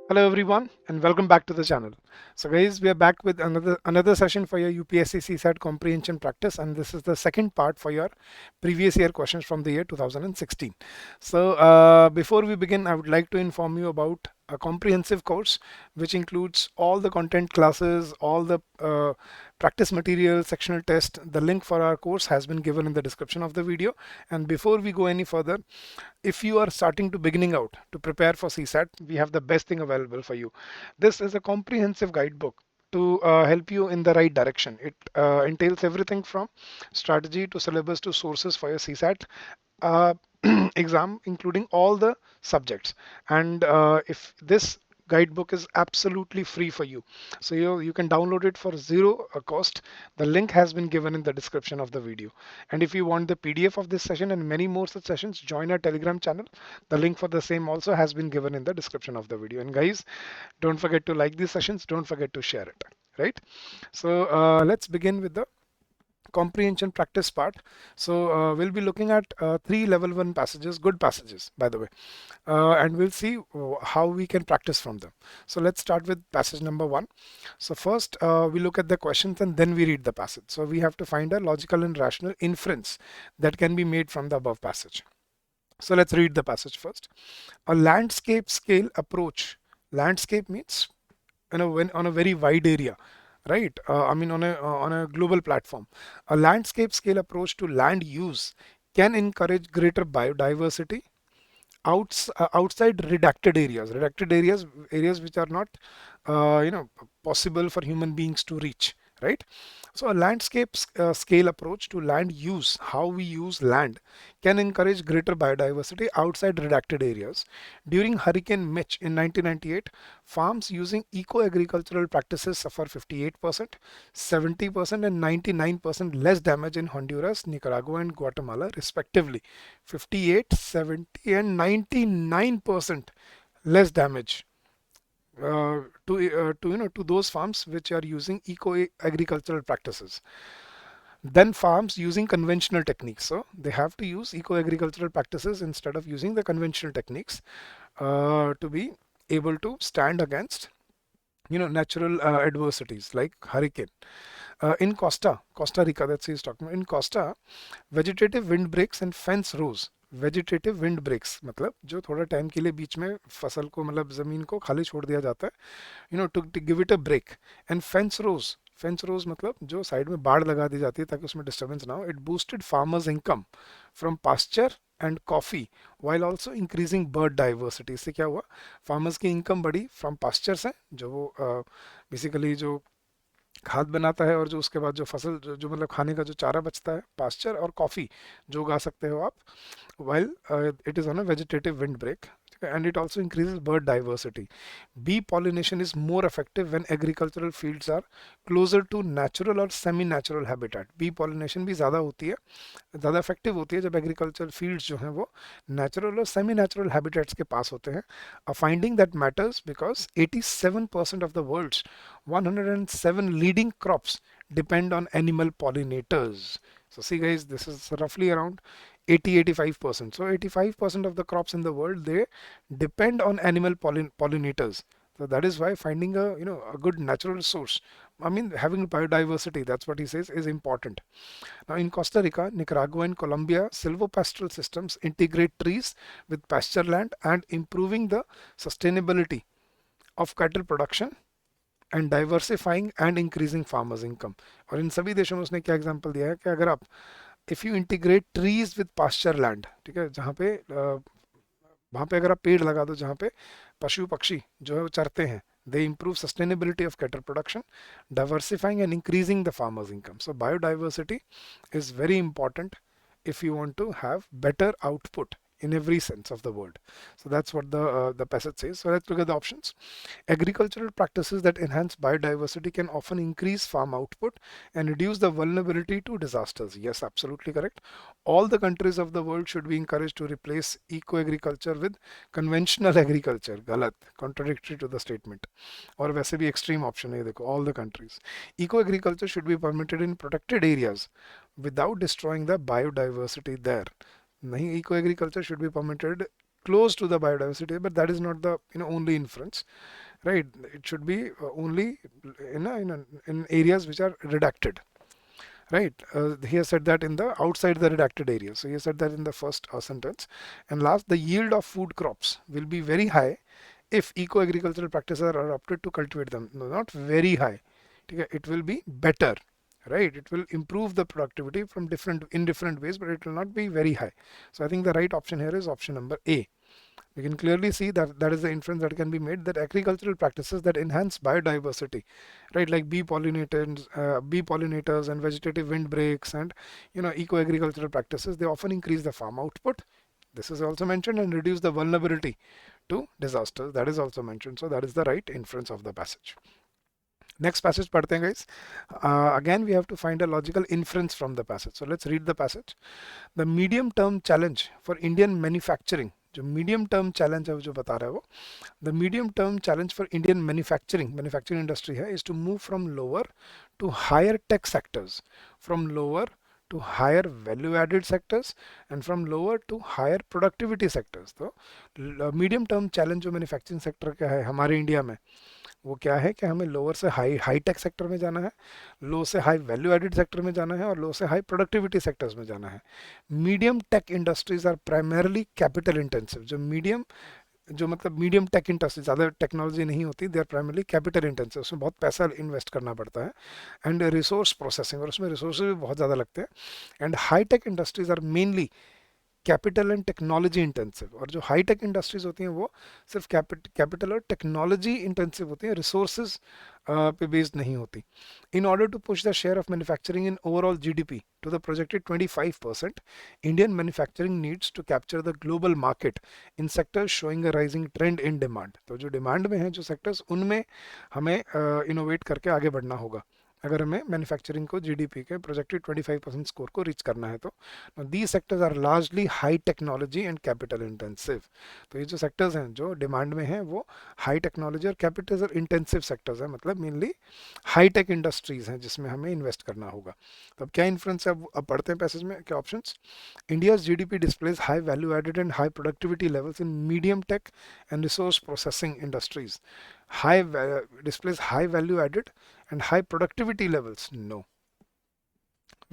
Hello everyone and welcome back to the channel. So guys, we are back with another session for your UPSC CSAT comprehension practice, and this is the second part for your previous year questions from the year 2016. So before we begin, I would like to inform you about a comprehensive course which includes all the content classes, all the practice material, sectional test. The link for our course has been given in the description of the video. And before we go any further, if you are starting to beginning out to prepare for CSAT, we have the best thing available for you. This is a comprehensive guidebook to help you in the right direction. It entails everything from strategy to syllabus to sources for your CSAT uh, exam, including all the subjects. And if this guidebook is absolutely free for you, so you can download it for zero cost. The link has been given in the description of the video. And if you want the PDF of this session and many more such sessions, join our Telegram channel. The link for the same also has been given in the description of the video. And guys, don't forget to like these sessions, don't forget to share it, right? So let's begin with the comprehension practice part. So we'll be looking at three level 1 passages, good passages by the way, and we'll see how we can practice from them. So let's start with passage number 1. So first we look at the questions and then we read the passage. So we have to find a logical and rational inference that can be made from the above passage. So let's read the passage first. A landscape scale approach. Landscape means when on a very wide area, right? I mean on a global platform. A landscape scale approach to land use can encourage greater biodiversity outside redacted areas. Redacted areas which are not possible for human beings to reach, right? So a landscape scale approach to land use, how we use land, can encourage greater biodiversity outside redacted areas. During Hurricane Mitch in 1998, farms using eco-agricultural practices suffer 58%, 70% and 99% less damage in Honduras, Nicaragua and Guatemala respectively. 58, 70 and 99% less damage to those farms which are using eco agricultural practices than farms using conventional techniques. So they have to use eco agricultural practices instead of using the conventional techniques to be able to stand against natural adversities like hurricane. In Costa Rica, that's he's talking about. In Costa, vegetative windbreaks and fence rows. Vegetative windbreaks मतलब जो थोड़ा time के लिए बीच में फसल को मतलब जमीन को खाली छोड़ दिया जाता है, to give it a break. And fence rows मतलब जो साइड में बाड़ लगा दी जाती है ताकि उसमें डिस्टर्बेंस ना हो. It boosted farmers income from pasture and coffee while also increasing bird diversity. इससे क्या हुआ, फार्मर्स की इनकम बढ़ी फ्रॉम पास्चर से, जो वो बेसिकली जो खाद बनाता है और जो उसके बाद जो फसल जो मतलब खाने का जो चारा बचता है, पास्चर और कॉफ़ी जो उगा सकते हो आप while it is on a vegetative windbreak. And it also increases bird diversity. Bee pollination is more effective when agricultural fields are closer to natural or semi-natural habitat. Bee pollination भी ज़्यादा होती है, ज़्यादा effective होती है जब agricultural fields जो हैं वो natural और semi-natural habitats के पास होते हैं. A finding that matters because 87% of the world's 107 leading crops depend on animal pollinators. So see guys, this is roughly around 80-85%. So 85% of the crops in the world, they depend on animal pollinators. So that is why finding a good natural source, I mean having biodiversity, that's what he says, is important. Now in Costa Rica, Nicaragua and Colombia, silvopastoral systems integrate trees with pasture land and improving the sustainability of cattle production and diversifying and increasing farmers income. और इन सभी देशों में उसने क्या example दिया है कि अगर आप if you integrate trees with pasture land, ठीक है, जहाँ पे वहाँ पे अगर आप पेड़ लगा दो जहाँ पे पशु पक्षी जो है वो चरते हैं, they improve sustainability of cattle production, diversifying and increasing the farmers income. So biodiversity is very important if you want to have better output in every sense of the word. So that's what the passage says. So let's look at the options. Agricultural practices that enhance biodiversity can often increase farm output and reduce the vulnerability to disasters. Yes, absolutely correct. All the countries of the world should be encouraged to replace eco-agriculture with conventional agriculture. गलत, contradictory to the statement. और वैसे भी extreme option है ये देखो, all the countries. Eco-agriculture should be permitted in protected areas without destroying the biodiversity there. नहीं, eco-agriculture should be permitted close to the biodiversity, but that is not the only inference, right? It should be only in areas which are redacted, right? He has said that in the outside the redacted area. So he has said that in the first sentence. And last, the yield of food crops will be very high if eco-agricultural practices are adopted to cultivate them. No, not very high. Okay? It will be better, right? It will improve the productivity from different ways, but it will not be very high. So I think the right option here is option number A. We can clearly see that that is the inference that can be made, that agricultural practices that enhance biodiversity, right, like bee pollinators and vegetative windbreaks and eco-agricultural practices, they often increase the farm output. This is also mentioned, and reduce the vulnerability to disasters. That is also mentioned. So that is the right inference of the passage. Next passage पढ़ते हैं guys. Again we have to find a logical inference from the passage. So let's read the passage. The medium term challenge for Indian manufacturing, जो medium term challenge है जो बता रहा है वो, the medium term challenge for Indian manufacturing industry है is to move from lower to higher tech sectors, from lower to higher value added sectors and from lower to higher productivity sectors. तो medium term challenge जो manufacturing sector का है हमारे India में, वो क्या है कि हमें लोअर से हाई टेक सेक्टर में जाना है, लो से हाई वैल्यू एडेड सेक्टर में जाना है और लो से हाई प्रोडक्टिविटी सेक्टर्स में जाना है. Medium tech industries are primarily capital intensive. जो मतलब मीडियम टेक इंडस्ट्री, ज़्यादा टेक्नोलॉजी नहीं होती, they are primarily capital intensive. उसमें बहुत पैसा इन्वेस्ट करना पड़ता है एंड रिसोर्स प्रोसेसिंग, और उसमें रिसोर्स भी बहुत ज़्यादा लगते हैं. And high tech industries are mainly capital and technology intensive. और जो हाई टेक इंडस्ट्रीज होती हैं वो सिर्फ कैपिटल और टेक्नोलॉजी इंटेंसिव होती हैं, रिसोर्सेज पे बेस्ड नहीं होती. In order to push the share of manufacturing in overall GDP to the projected 25%, Indian manufacturing needs to capture the global market in sectors showing a rising trend in demand. तो जो demand में है जो sectors, उनमें हमें innovate करके आगे बढ़ना होगा अगर हमें मैन्युफैक्चरिंग को जीडीपी के प्रोजेक्टेड 25% स्कोर को रीच करना है. तो these sectors are largely high technology and capital intensive. तो ये जो सेक्टर्स हैं जो डिमांड में हैं वो हाई टेक्नोलॉजी और कैपिटल इंटेंसिव सेक्टर्स हैं, मतलब मेनली हाई टेक इंडस्ट्रीज हैं जिसमें हमें इन्वेस्ट करना होगा. तो अब क्या इन्फ्लुएंस है, अब पढ़ते हैं पैसेज में क्या options. India's GDP displays high value added and high productivity levels in medium tech and resource processing industries. Displays high value added and high productivity levels. No.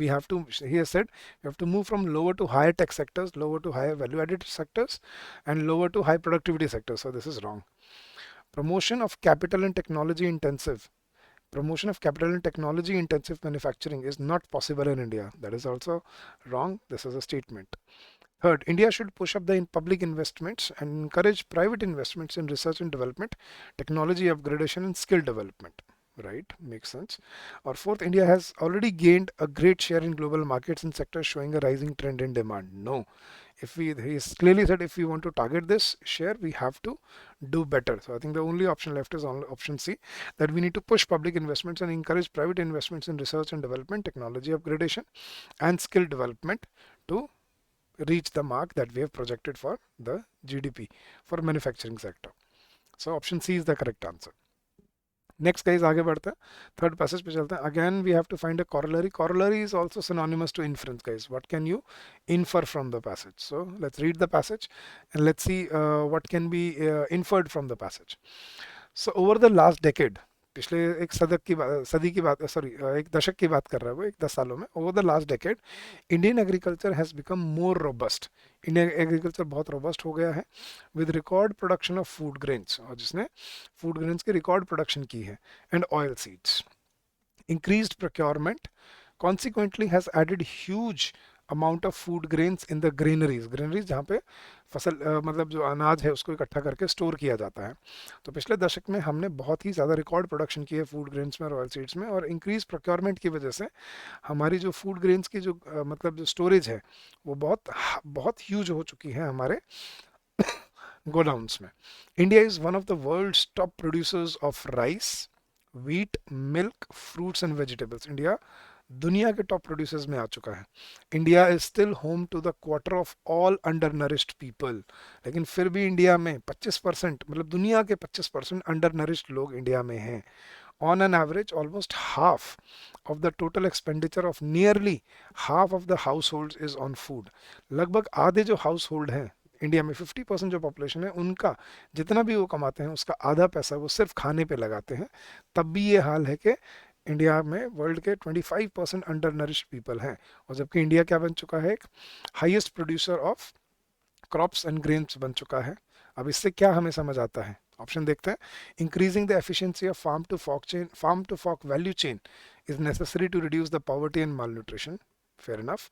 We have to, he has said, we have to move from lower to higher tech sectors, lower to higher value added sectors, and lower to high productivity sectors. So this is wrong. Promotion of capital and technology intensive. Promotion of capital and technology intensive manufacturing is not possible in India. That is also wrong. This is a statement. Third, India should push up the public investments and encourage private investments in research and development, technology upgradation and skill development. Right, makes sense. Or fourth, India has already gained a great share in global markets and sectors showing a rising trend in demand. No, he's clearly said if we want to target this share, we have to do better. So I think the only option left is option C, that we need to push public investments and encourage private investments in research and development, technology upgradation and skill development to reach the mark that we have projected for the GDP for manufacturing sector. So option C is the correct answer. Next guys, आगे बढ़ते हैं, third passage पे चलते हैं. Again we have to find a corollary. Corollary is also synonymous to inference guys. What can you infer from the passage? So let's read the passage and let's see what can be inferred from the passage. So over the last decade, पिछले एक सदी की बात, sorry एक दशक की बात कर रहा है वो, एक 10 सालों में, over the last decade Indian agriculture has become more robust. Indian agriculture बहुत रोबस्ट हो गया है with record production of food grains, और जिसने फूड ग्रेन्स की रिकॉर्ड प्रोडक्शन की है, and oil seeds. Increased procurement consequently has added huge amount of food grains in the granaries जहाँ पे फसल मतलब जो अनाज है उसको इकट्ठा करके स्टोर किया जाता है. तो पिछले दशक में हमने बहुत ही ज़्यादा रिकॉर्ड प्रोडक्शन की है फूड ग्रेन्स में और ऑयल सीड्स में, और इंक्रीज प्रोक्योरमेंट की वजह से हमारी जो फूड ग्रेन्स की जो मतलब जो स्टोरेज है वो बहुत ह्यूज हो चुकी है हमारे गोडाउन्स में. India is one of the world's top producers of rice, wheat, milk, fruits and vegetables. India दुनिया के टॉप प्रोड्यूसर्स में आ चुका है. India is still home to the quarter of all undernourished people. लेकिन फिर भी इंडिया में 25%, मतलब दुनिया के 25% अंडर नरिश्ड लोग इंडिया में हैं. On an average almost half of the total expenditure of nearly half of the house hold is on food. लगभग आधे जो हाउस होल्ड हैं इंडिया में 50% जो पॉपुलेशन है उनका जितना भी वो कमाते हैं उसका आधा पैसा वो सिर्फ खाने पे लगाते हैं, तब भी ये हाल है कि इंडिया में वर्ल्ड के 25% अंडर नरिश्ड पीपल हैं। और जबकि इंडिया क्या बन चुका है, एक highest producer of crops and grains बन चुका है। अब इससे क्या हमें समझ आता है, ऑप्शन देखते हैं। Increasing the efficiency of farm to fork value chain is necessary to reduce the poverty and malnutrition. Fair enough.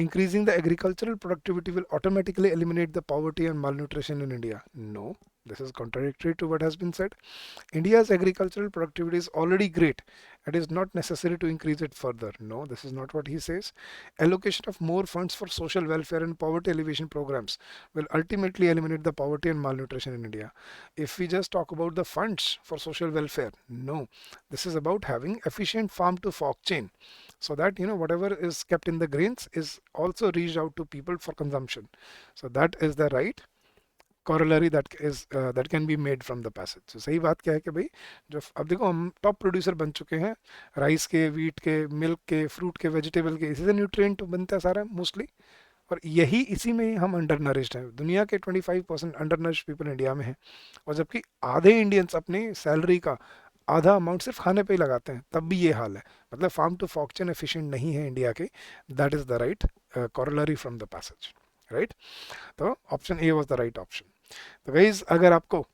Increasing the agricultural productivity will automatically eliminate the poverty and malnutrition in India. No, this is contradictory to what has been said. India's agricultural productivity is already great. It is not necessary to increase it further. No, this is not what he says. Allocation of more funds for social welfare and poverty alleviation programs will ultimately eliminate the poverty and malnutrition in India. If we just talk about the funds for social welfare, no, this is about having efficient farm to fork chain, so that whatever is kept in the grains is also reached out to people for consumption. So that is the right corollary that can be made from the passage. So सही बात क्या है कि भाई जो अब देखो हम टॉप प्रोड्यूसर बन चुके हैं राइस के, वीट के, मिल्क के, फ्रूट के, वेजिटेबल के, इसी से न्यूट्रिएंट बनता है सारा मोस्टली। और यही इसी में ही हम अंडर नरिश्ड हैं। दुनिया के 25% अंडर नरिश्ड पीपल इंडिया में हैं, और जबकि आधे इंडियंस अपनी सैलरी का आधा अमाउंट सिर्फ खाने पे ही लगाते हैं, तब भी ये हाल है। मतलब farm to fork chain efficient नहीं है इंडिया के। That is the right corollary from the passage, right. तो option A was the right option. तो गाइज अगर आपको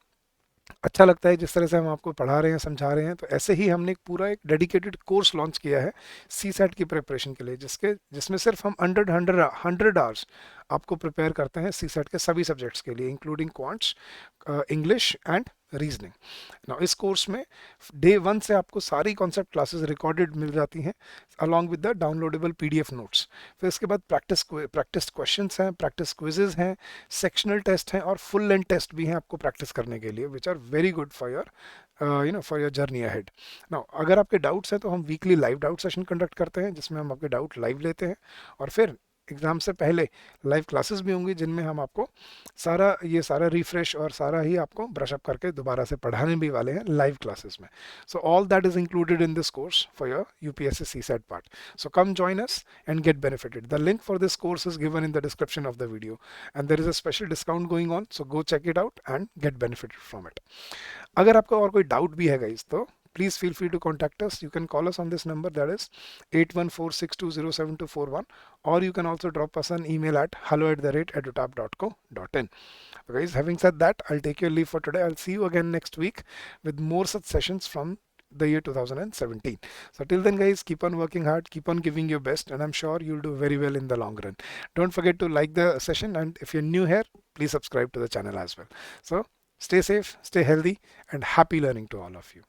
अच्छा लगता है जिस तरह से हम आपको पढ़ा रहे हैं, समझा रहे हैं, तो ऐसे ही हमने एक डेडिकेटेड कोर्स लॉन्च किया है सी सेट की प्रिपरेशन के लिए, जिसमें सिर्फ हम 100 आवर्स आपको प्रिपेयर करते हैं सी सेट के सभी सब्जेक्ट्स के लिए, including quants, English and reasoning. Now इस कोर्स में डे 1 से आपको सारी कॉन्सेप्ट क्लासेस रिकॉर्डेड मिल जाती हैं along with the downloadable PDF notes. फिर इसके बाद प्रैक्टिस क्वेश्चंस हैं, प्रैक्टिस क्विजेज हैं, सेक्शनल टेस्ट हैं और फुल लेंथ टेस्ट भी हैं आपको प्रैक्टिस करने के लिए, which are very good for your for your journey ahead. Now अगर आपके डाउट्स हैं तो हम weekly live doubt session conduct करते हैं, जिसमें हम आपके डाउट लाइव लेते हैं, और फिर एग्ज़ाम से पहले लाइव क्लासेस भी होंगी जिनमें हम आपको सारा रिफ्रेश और सारा ही आपको ब्रशअप करके दोबारा से पढ़ाने भी वाले हैं लाइव क्लासेस में। So all that is included in this course for your UPSC CSAT part. So come join us and get benefited. The link for this course is given in the description of the video and there is a special discount going on, so go check it out and get benefited from it. अगर आपको और कोई doubt भी है guys, तो please feel free to contact us. You can call us on this number, that is 8146207241, or you can also drop us an email at hello@edutap.co.in. Guys, having said that, I'll take your leave for today. I'll see you again next week with more such sessions from the year 2017. So till then guys, keep on working hard, keep on giving your best, and I'm sure you'll do very well in the long run. Don't forget to like the session, and if you're new here, please subscribe to the channel as well. So stay safe, stay healthy, and happy learning to all of you.